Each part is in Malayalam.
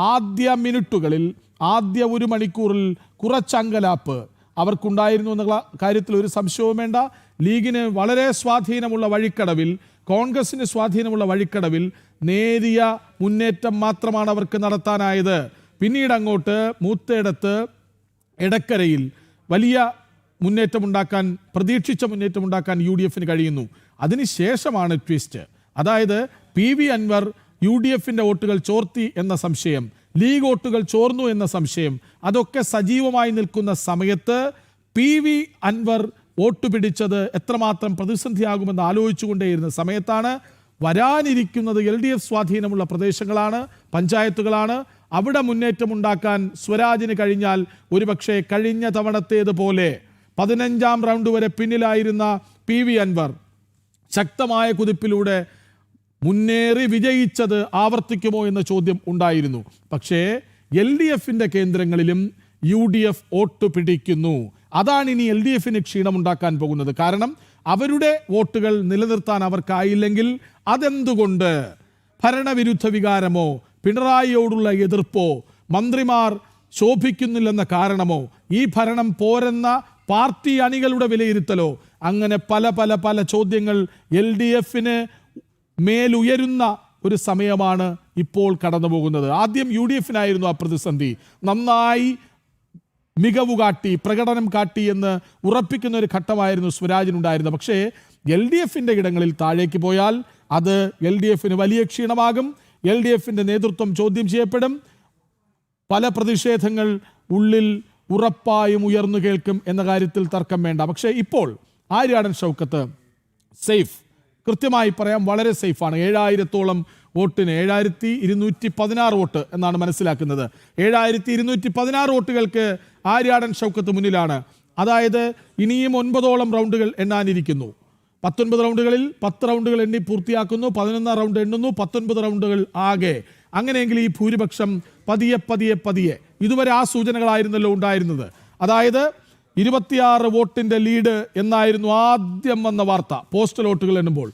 ആദ്യ മിനിറ്റുകളിൽ, ആദ്യ ഒരു മണിക്കൂറിൽ കുറച്ചങ്കലാപ്പ് അവർക്കുണ്ടായിരുന്നു എന്നുള്ള കാര്യത്തിൽ ഒരു സംശയവും വേണ്ട. ലീഗിന് വളരെ സ്വാധീനമുള്ള വഴിക്കടവിൽ, കോൺഗ്രസിന് സ്വാധീനമുള്ള വഴിക്കടവിൽ നേരിയ മുന്നേറ്റം മാത്രമാണ് അവർക്ക് നടത്താനായത്. പിന്നീട് അങ്ങോട്ട് മൂത്തയിടത്ത് എടക്കരയിൽ വലിയ മുന്നേറ്റമുണ്ടാക്കാൻ, പ്രതീക്ഷിച്ച മുന്നേറ്റമുണ്ടാക്കാൻ UDFന് കഴിയുന്നു. അതിനുശേഷമാണ് ട്വിസ്റ്റ്. അതായത് PV അൻവർ UDFന്റെ വോട്ടുകൾ ചോർത്തി എന്ന സംശയം, ലീഗ് വോട്ടുകൾ ചോർന്നു എന്ന സംശയം, അതൊക്കെ സജീവമായി നിൽക്കുന്ന സമയത്ത് PV അൻവർ വോട്ട് പിടിച്ചത് എത്രമാത്രം പ്രതിസന്ധിയാകുമെന്ന് ആലോചിച്ചുകൊണ്ടേയിരുന്ന സമയത്താണ് വരാനിരിക്കുന്നത് LDF സ്വാധീനമുള്ള പ്രദേശങ്ങളാണ്, പഞ്ചായത്തുകളാണ്. അവിടെ മുന്നേറ്റമുണ്ടാക്കാൻ സ്വരാജിന് കഴിഞ്ഞാൽ ഒരുപക്ഷെ കഴിഞ്ഞ തവണത്തേതുപോലെ 15ാം റൗണ്ട് വരെ പിന്നിലായിരുന്ന PV അൻവർ ശക്തമായ കുതിപ്പിലൂടെ മുന്നേറി വിജയിച്ചത് ആവർത്തിക്കുമോ എന്ന ചോദ്യം ഉണ്ടായിരുന്നു. പക്ഷേ LDFന്റെ കേന്ദ്രങ്ങളിലും UDF വോട്ട് പിടിക്കുന്നു. അതാണ് ഇനി LDFന് ക്ഷീണമുണ്ടാക്കാൻ പോകുന്നത്. കാരണം അവരുടെ വോട്ടുകൾ നിലനിർത്താൻ അവർക്കായില്ലെങ്കിൽ അതെന്തുകൊണ്ട്? ഭരണവിരുദ്ധ വികാരമോ, പിണറായിയോടുള്ള എതിർപ്പോ, മന്ത്രിമാർ ശോഭിക്കുന്നില്ലെന്ന കാരണമോ, ഈ ഭരണം പോരെന്ന പാർട്ടി അണികളുടെ വിലയിരുത്തലോ, അങ്ങനെ പല പല പല ചോദ്യങ്ങൾ LDFന് മേലുയരുന്ന ഒരു സമയമാണ് ഇപ്പോൾ കടന്നു പോകുന്നത്. ആദ്യം UDFനായിരുന്നു ആ പ്രതിസന്ധി. നന്നായി മികവ് കാട്ടി, പ്രകടനം കാട്ടി എന്ന് ഉറപ്പിക്കുന്ന ഒരു ഘട്ടമായിരുന്നു സ്വരാജിനുണ്ടായിരുന്നത്. പക്ഷേ LDFന്റെ ഇടങ്ങളിൽ താഴേക്ക് പോയാൽ അത് LDFന് വലിയ ക്ഷീണമാകും. LDFന്റെ നേതൃത്വം ചോദ്യം ചെയ്യപ്പെടും. പല പ്രതിഷേധങ്ങൾ ഉള്ളിൽ ഉറപ്പായും ഉയർന്നു കേൾക്കും എന്ന കാര്യത്തിൽ തർക്കം വേണ്ട. പക്ഷേ ഇപ്പോൾ ആര്യാടൻ ഷൗക്കത്ത് സേഫ്, കൃത്യമായി പറയാം, വളരെ സേഫാണ്. 7000-ഓളം വോട്ടിന് 7216 വോട്ട് എന്നാണ് മനസ്സിലാക്കുന്നത്. 7216 വോട്ടുകൾക്ക് ആര്യാടൻ ഷൗക്കത്ത് മുന്നിലാണ്. അതായത് ഇനിയും 9ഓളം റൗണ്ടുകൾ എണ്ണാനിരിക്കുന്നു. 19 റൗണ്ടുകളിൽ 10 റൗണ്ടുകൾ എണ്ണി പൂർത്തിയാക്കുന്നു, 11ാം റൗണ്ട് എണ്ണുന്നു, 19 റൗണ്ടുകൾ ആകെ. അങ്ങനെയെങ്കിൽ ഈ ഭൂരിപക്ഷം പതിയെ പതിയെ പതിയെ, ഇതുവരെ ആ സൂചനകളായിരുന്നല്ലോ ഉണ്ടായിരുന്നത്. അതായത് 26 വോട്ടിന്റെ ലീഡ് എന്നായിരുന്നു ആദ്യം വന്ന വാർത്ത. പോസ്റ്റൽ വോട്ടുകൾ എണ്ണുമ്പോൾ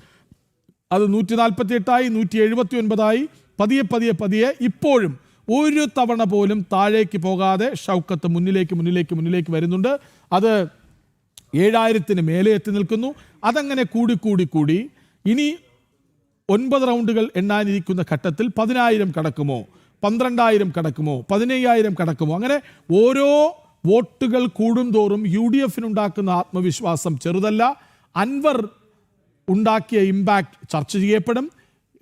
അത് 148ആയി, 179ആയി, പതിയെ പതിയെ പതിയെ ഇപ്പോഴും ഒരു തവണ പോലും താഴേക്ക് ഷൗക്കത്ത് മുന്നിലേക്ക് വരുന്നുണ്ട്. അത് 7000-ന് മേലെ എത്തി നിൽക്കുന്നു. അതങ്ങനെ കൂടി ഇനി 9 റൗണ്ടുകൾ എണ്ണാനിരിക്കുന്ന ഘട്ടത്തിൽ 10,000 കടക്കുമോ, 12,000 കടക്കുമോ, 15,000 കടക്കുമോ? അങ്ങനെ ഓരോ വോട്ടുകൾ കൂടുന്തോറും UDFനുണ്ടാക്കുന്ന ആത്മവിശ്വാസം ചെറുതല്ല. അൻവർ ഉണ്ടാക്കിയ ഇമ്പാക്റ്റ് ചർച്ച ചെയ്യപ്പെടും.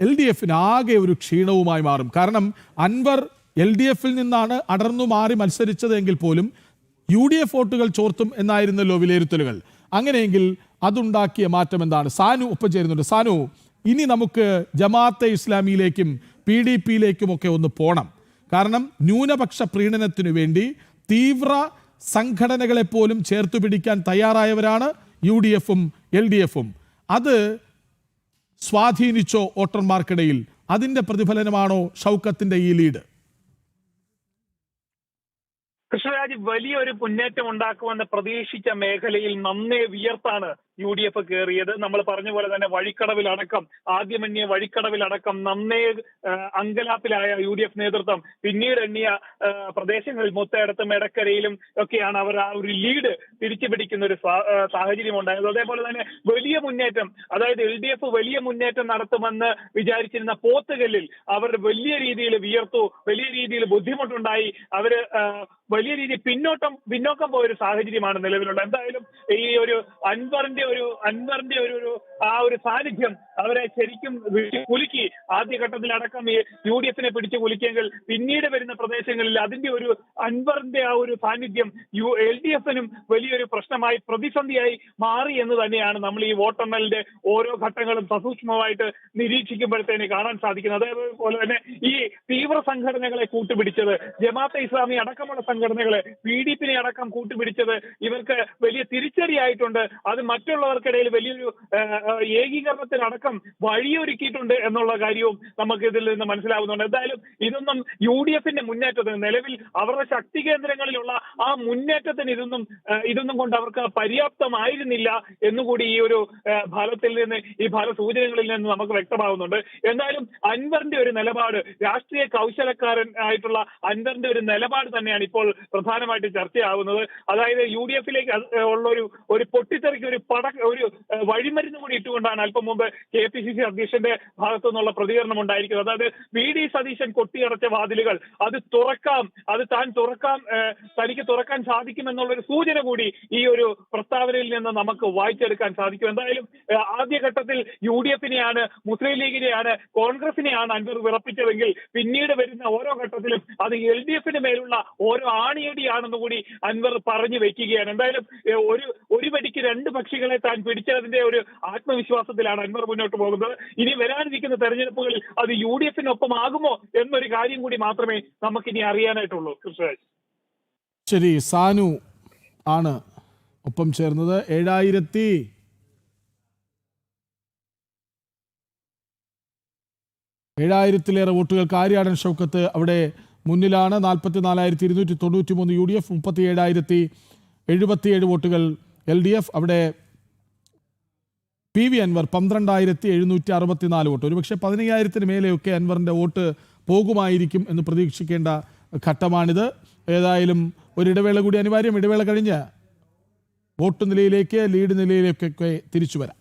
LDFന് ആകെ ഒരു ക്ഷീണവുമായി മാറും. കാരണം അൻവർ LDFൽ നിന്നാണ് അടർന്നു മാറി മത്സരിച്ചതെങ്കിൽ പോലും UDF വോട്ടുകൾ ചോർത്തും എന്നായിരുന്നല്ലോ വിലയിരുത്തലുകൾ. അങ്ങനെയെങ്കിൽ അതുണ്ടാക്കിയ മാറ്റം എന്താണ്? സാനു ഒപ്പം ചേരുന്നുണ്ട്. സാനു, ഇനി നമുക്ക് ജമാഅത്തെ ഇസ്ലാമിയിലേക്കും PDPയിലേക്കും ഒക്കെ ഒന്ന് പോണം. കാരണം ന്യൂനപക്ഷ പ്രീണനത്തിനു വേണ്ടി തീവ്ര സംഘടനകളെപ്പോലും ചേർത്തു പിടിക്കാൻ തയ്യാറായവരാണ് UDFും LDFും. അത് സ്വാധീനിച്ചോ വോട്ടർമാർക്കിടയിൽ? അതിൻ്റെ പ്രതിഫലനമാണോ ഷൗക്കത്തിൻ്റെ ഈ ലീഡ്? കൃഷ്ണരാജ് വലിയൊരു മുന്നേറ്റം ഉണ്ടാക്കുമെന്ന് പ്രതീക്ഷിച്ച മേഖലയിൽ നന്നേ വിയർത്താണ് UDF കയറിയത്. നമ്മൾ പറഞ്ഞ പോലെ തന്നെ വഴിക്കടവിലടക്കം, ആദ്യമന്യ വഴിക്കടവിലടക്കം നന്നേ അങ്കലാപ്പിലായ UDF നേതൃത്വം പിന്നീട് എണ്ണിയ പ്രദേശങ്ങളിൽ മൊത്തയിടത്തും എടക്കരയിലും ഒക്കെയാണ് അവർ ആ ഒരു ലീഡ് തിരിച്ചു പിടിക്കുന്ന ഒരു സാഹചര്യം ഉണ്ടായത്. അതേപോലെ തന്നെ വലിയ മുന്നേറ്റം, അതായത് LDF വലിയ മുന്നേറ്റം നടത്തുമെന്ന് വിചാരിച്ചിരുന്ന പോത്തുകല്ലിൽ അവർ വലിയ രീതിയിൽ വിയർത്തു, വലിയ രീതിയിൽ ബുദ്ധിമുട്ടുണ്ടായി. അവര് വലിയ രീതിയിൽ പിന്നോക്കം പോയൊരു സാഹചര്യമാണ് നിലവിലുള്ളത്. എന്തായാലും ഈ ഒരു അൻവറിന്റെ ഒരു ആ ഒരു സാന്നിധ്യം അവരെ ശരിക്കും കുലുക്കി. ആദ്യഘട്ടത്തിലടക്കം ഈ UDFനെ പിടിച്ചു കുലുക്കിയെങ്കിൽ പിന്നീട് വരുന്ന പ്രദേശങ്ങളിൽ അതിന്റെ ഒരു അൻവറിന്റെ ആ ഒരു സാന്നിധ്യം LDFനും വലിയൊരു പ്രശ്നമായി, പ്രതിസന്ധിയായി മാറി എന്ന് തന്നെയാണ് നമ്മൾ ഈ വോട്ടെണ്ണലിന്റെ ഓരോ ഘട്ടങ്ങളും സസൂക്ഷ്മമായിട്ട് നിരീക്ഷിക്കുമ്പോഴത്തേന് കാണാൻ സാധിക്കുന്നത്. അതേപോലെ തന്നെ ഈ തീവ്ര സംഘടനകളെ കൂട്ടുപിടിച്ചത്, ജമാഅത്തെ ഇസ്ലാമി അടക്കമുള്ള സംഘടനകളെ, PDPനെ അടക്കം കൂട്ടുപിടിച്ചത് ഇവർക്ക് വലിയ തിരിച്ചടിയായിട്ടുണ്ട്. അത് മറ്റൊരു മറ്റുള്ളവർക്കിടയിൽ വലിയൊരു ഏകീകരണത്തിനടക്കം വഴിയൊരുക്കിയിട്ടുണ്ട് എന്നുള്ള കാര്യവും നമുക്ക് ഇതിൽ നിന്ന് മനസ്സിലാവുന്നുണ്ട്. എന്തായാലും ഇതൊന്നും UDF-ന്റെ മുന്നേറ്റത്തിന്, നിലവിൽ അവരുടെ ശക്തി കേന്ദ്രങ്ങളിലുള്ള ആ മുന്നേറ്റത്തിന് ഇതൊന്നും കൊണ്ട് അവർക്ക് പര്യാപ്തമായിരുന്നില്ല എന്നുകൂടി ഈ ഒരു ഫലത്തിൽ നിന്ന്, ഈ ഫലസൂചനകളിൽ നിന്ന് നമുക്ക് വ്യക്തമാവുന്നുണ്ട്. എന്തായാലും അൻവറിന്റെ ഒരു നിലപാട്, രാഷ്ട്രീയ കൗശലക്കാരൻ ആയിട്ടുള്ള അൻവറിന്റെ ഒരു നിലപാട് തന്നെയാണ് ഇപ്പോൾ പ്രധാനമായിട്ട് ചർച്ചയാവുന്നത്. അതായത് UDF-ലേക്ക് ഉള്ള ഒരു പൊട്ടിത്തെറിക്ക് ഒരു വഴിമരുന്ന് കൂടി ഇട്ടുകൊണ്ടാണ് അല്പം മുമ്പ് KPCC അധ്യക്ഷന്റെ ഭാഗത്തു നിന്നുള്ള പ്രതികരണം ഉണ്ടായിരിക്കുന്നത്. അതായത് VD സതീശൻ കൊട്ടിയടച്ച വാതിലുകൾ അത് തുറക്കാം, തനിക്ക് തുറക്കാൻ സാധിക്കുമെന്നുള്ളൊരു സൂചന കൂടി ഈ ഒരു പ്രസ്താവനയിൽ നിന്ന് നമുക്ക് വായിച്ചെടുക്കാൻ സാധിക്കും. എന്തായാലും ആദ്യഘട്ടത്തിൽ UDF-നെയാണ്, മുസ്ലിം ലീഗിനെയാണ്, കോൺഗ്രസിനെയാണ് അൻവർ വിറപ്പിച്ചതെങ്കിൽ പിന്നീട് വരുന്ന ഓരോ ഘട്ടത്തിലും അത് LDF-ന് മേലുള്ള ഓരോ ആണിയടിയാണെന്ന് കൂടി അൻവർ പറഞ്ഞു വെക്കുകയാണ്. എന്തായാലും ഒരു വെടിക്ക് രണ്ട് പക്ഷികളെ താൻ പിടിച്ചതിന്റെ ഒരു ആത്മവിശ്വാസത്തിലാണ് അൻവർ മുന്നോട്ട് പോകുന്നത്. ഇനി വരാനിരിക്കുന്ന തെരഞ്ഞെടുപ്പുകളിൽ അത് UDF-നൊപ്പമാകുമോ എന്നൊരു കാര്യം കൂടി മാത്രമേ നമുക്കിനി അറിയാനായിട്ടുള്ളൂ. കൃഷ്ണരാജ്. ശരി, സാനു ആണ് ഒപ്പം ചേർന്നത്. 7,000-ലേറെ വോട്ടുകൾക്ക് ആര്യാടൻ ഷൗക്കത്ത് അവിടെ മുന്നിലാണ്. 44,293 UDF, 37,077 വോട്ടുകൾ LDF. അവിടെ PV അൻവർ 12,764 വോട്ട്. ഒരുപക്ഷെ 15,000-ന് മേലെയൊക്കെ അൻവറിൻ്റെ വോട്ട് പോകുമായിരിക്കും എന്ന് പ്രതീക്ഷിക്കേണ്ട ഘട്ടമാണിത്. ഏതായാലും ഒരിടവേള കൂടി അനിവാര്യം. ഇടവേള കഴിഞ്ഞ് വോട്ട് നിലയിലേക്ക്, ലീഡ് നിലയിലേക്കൊക്കെ തിരിച്ചു വരാം.